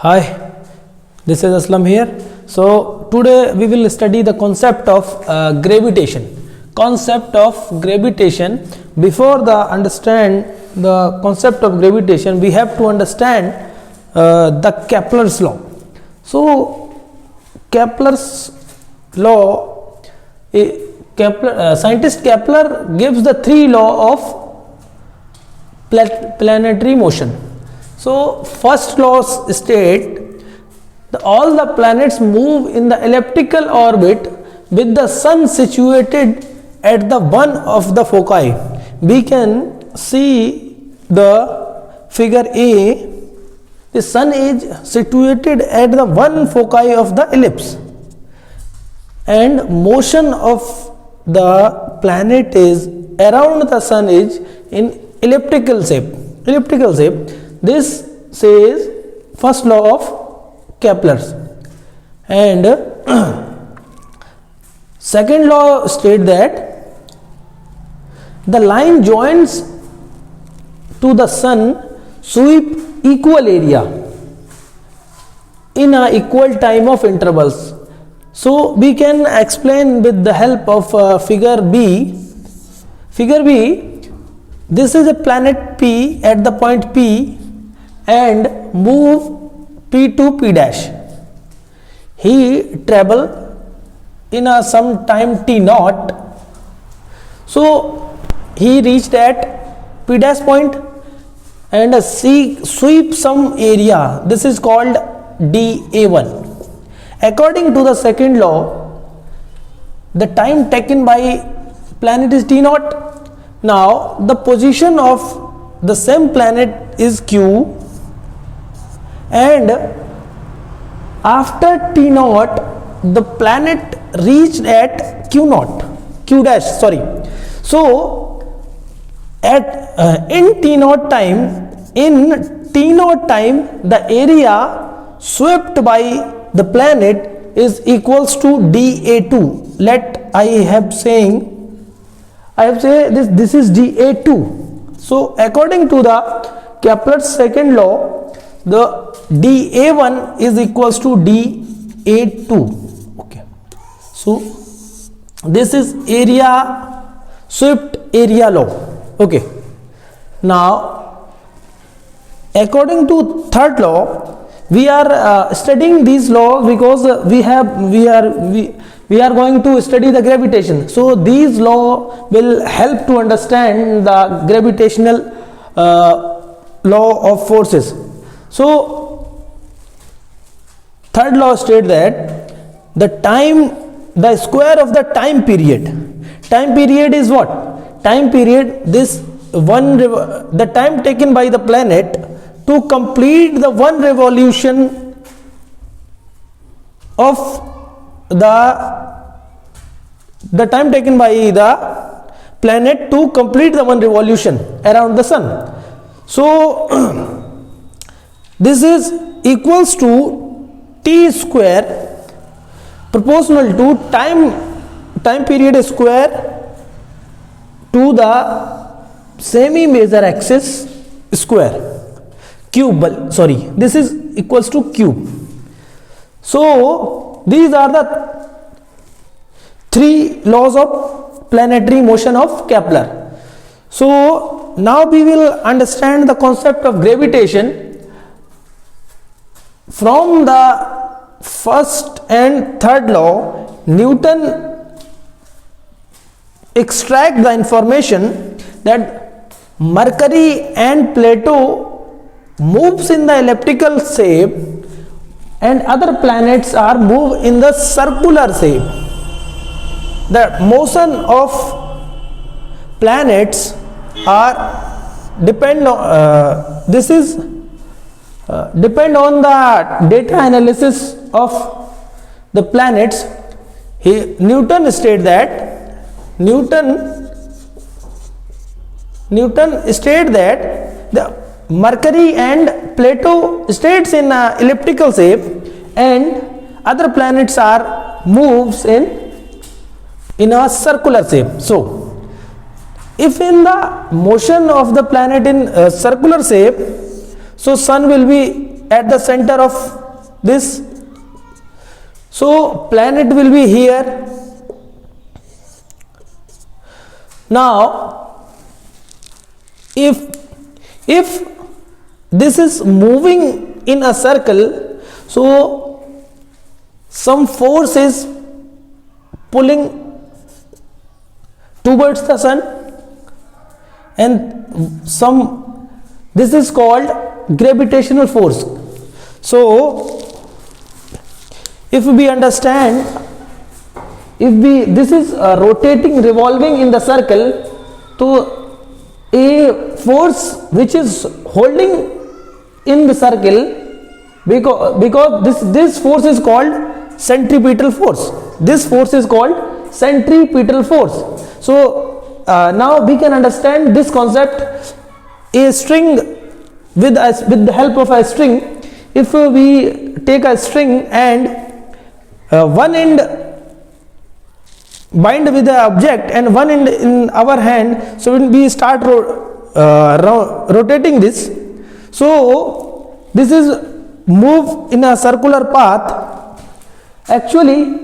Hi, this is Aslam here. So today we will study the concept of gravitation. Concept of gravitation. Before the understand the concept of gravitation, we have to understand the Kepler's law. So Kepler's law, scientist Kepler gives the three law of planetary motion. So first law state all the planets move in the elliptical orbit with the sun situated at the one of the foci. We can see the figure A. The sun is situated at the one foci of the ellipse, and motion of the planet is around the sun is in elliptical shape. This says first law of Kepler's. And second law state that the line joins to the sun sweep equal area in a equal time of intervals. So we can explain with the help of figure B. Figure B, this is a planet P at the point P and move P to P dash. He travel in a some time T naught. So he reached at P dash point and sweep some area. This is called dA1. According to the second law, the time taken by planet is T naught. Now the position of the same planet is Q, and after T naught the planet reached at Q dash. So at in T naught time the area swept by the planet is equals to dA2. Let I have say this is dA2. So according to the Kepler's second law, the dA1 is equals to dA2. Okay, so this is area swept area law. Okay, now according to third law, we are studying these laws because we are going to study the gravitation. So these law will help to understand the gravitational law of forces. So third law states that the square of the time period is what? Time period, the time taken by the planet to complete the one revolution of the time taken by the planet to complete the one revolution around the sun. So this is equals to T square proportional to time period square to the semi major axis square cube. This is equals to cube. So these are the three laws of planetary motion of Kepler. So now we will understand the concept of gravitation. From the first and third law, Newton extract the information that Mercury and Pluto moves in the elliptical shape and other planets are moved in the circular shape. The motion of planets are depend on depend on the data analysis of the planets. Newton stated that the Mercury and Pluto states in elliptical shape and other planets are moves in a circular shape. So if in the motion of the planet in circular shape, so sun will be at the center of this. So planet will be here. Now if this is moving in a circle, so some force is pulling towards the sun, and this is called gravitational force. So if we understand, this is rotating, revolving in the circle, to a force which is holding in the circle, because this force is called centripetal force. This force is called centripetal force. So now we can understand this concept. A string, with the help of a string, if we take a string and one end bind with the object and one end in our hand, so when we start rotating this, so this is move in a circular path. Actually,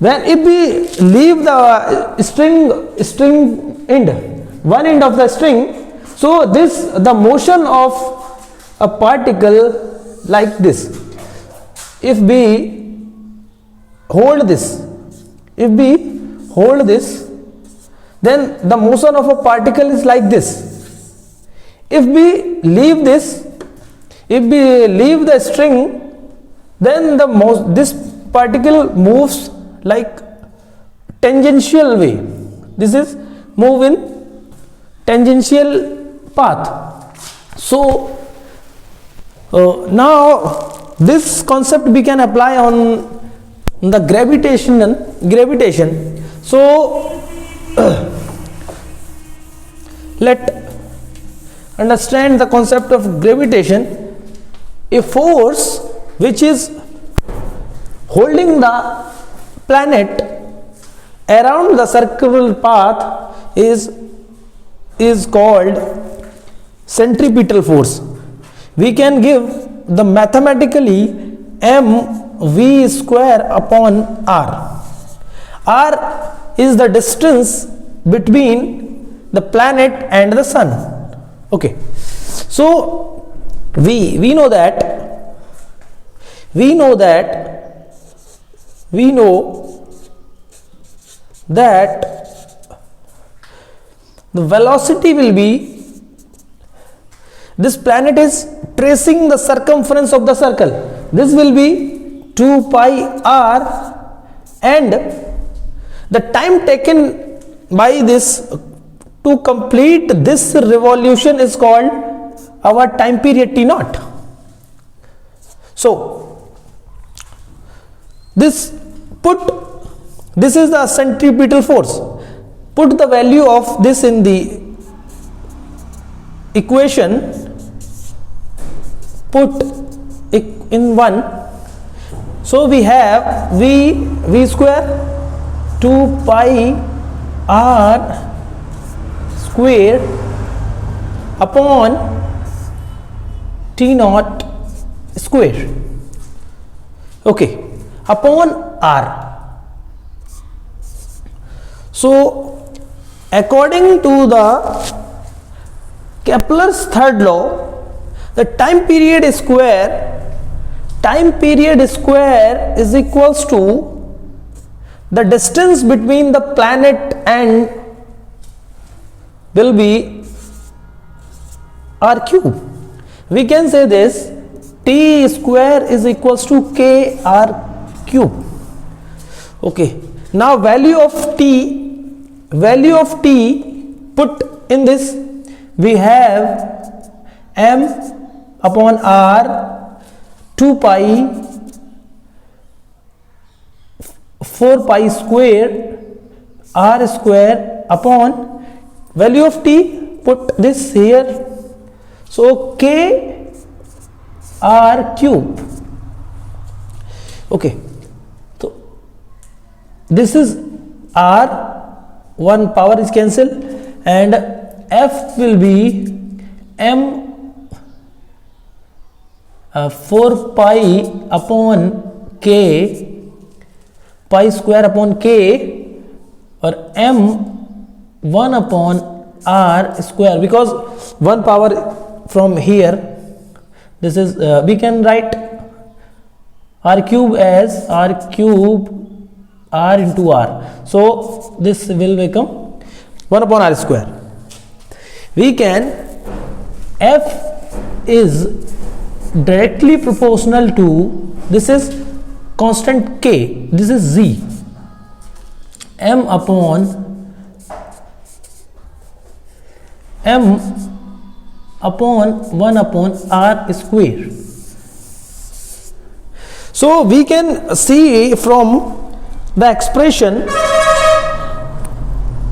if we leave the string end, one end of the string, so the motion of a particle like this, if we hold this, then the motion of a particle is like this. If we leave the string, then this particle moves like tangential way. This is move in tangential path. So now this concept we can apply on the gravitation. So let understand the concept of gravitation. A force which is holding the planet around the circular path is called centripetal force. We can give the mathematically mv square upon r. R is the distance between the planet and the sun. Okay, so we know that the velocity will be, this planet is tracing the circumference of the circle. This will be 2 pi r, and the time taken by this to complete this revolution is called our time period T naught. So this is the centripetal force. Put the value of this in the equation, put in 1. So we have v square 2 pi r square upon T naught square, okay, upon r. So according to the Kepler's third law, the time period square is equals to the distance between the planet and will be r cube. We can say this t square is equals to k r cube. Okay, now value of t put in this, we have m upon r 2 pi 4 pi square r square upon value of t, put this here, so k r cube. Okay, so this is r, one power is cancelled, and f will be m 4 pi upon k, pi square upon k, or m 1 upon r square, because 1 power from here, this is we can write r cube as r cube r into r, so this will become 1 upon r square. We can, f is directly proportional to, this is constant k, this is z, m upon 1 upon r square. So we can see from the expression,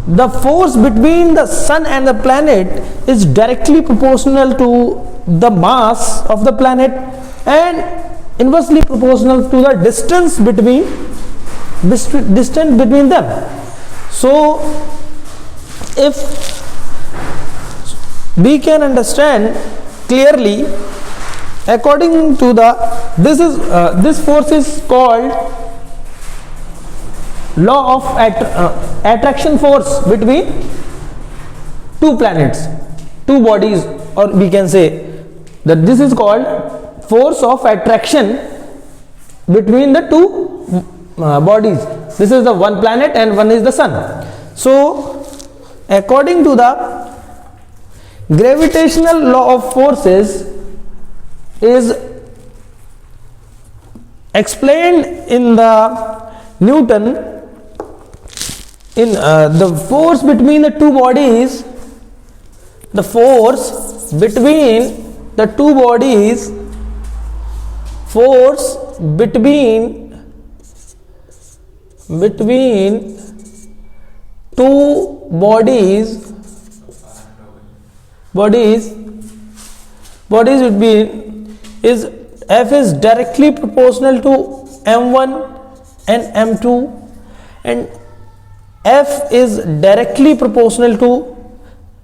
the force between the sun and the planet is directly proportional to the mass of the planet and inversely proportional to the distance between them. So if we can understand clearly, according to the, this force is called law of attraction force between two planets, two bodies, or we can say that this is called force of attraction between the two bodies. This is the one planet and one is the sun. So according to the gravitational law of forces is explained in the Newton, in the force between the two bodies, the force between the two bodies, force between two bodies would be, is F is directly proportional to m1 and m2, and F is directly proportional to,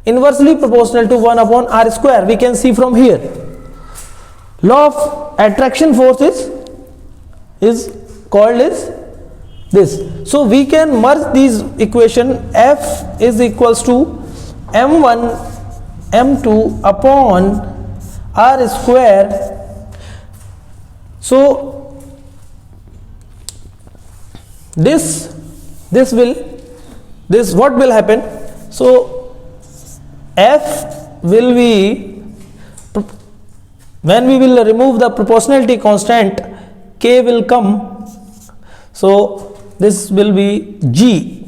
inversely proportional to 1 upon r square. We can see from here, law of attraction force is called as this. So we can merge these equation, F is equals to m1 m2 upon r square. So what will happen? So F will be, when we will remove the proportionality constant, K will come. So this will be G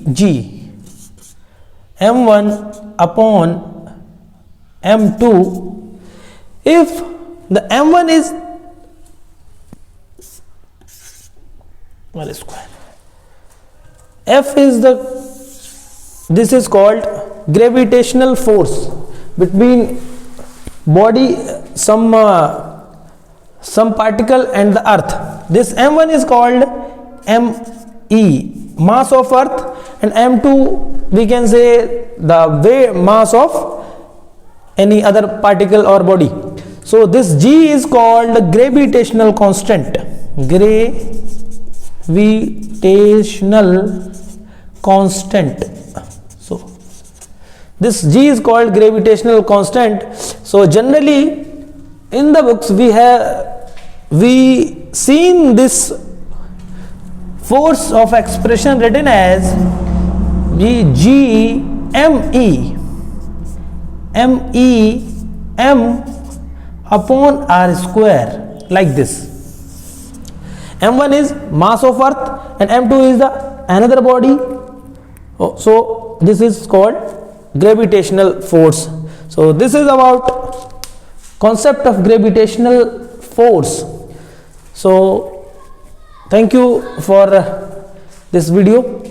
m1 upon m2. If the m1 is square, F is this is called gravitational force between body, some particle and the earth. This m1 is called me, mass of earth, and m2 we can say the mass of any other particle or body. So this G is called the gravitational constant, gravitational constant. So this G is called gravitational constant. So generally in the books we seen this force of expression written as G m upon r square, like this. m1 is mass of earth and m2 is the another body. So this is called gravitational force. So this is about concept of gravitational force. So thank you for this video.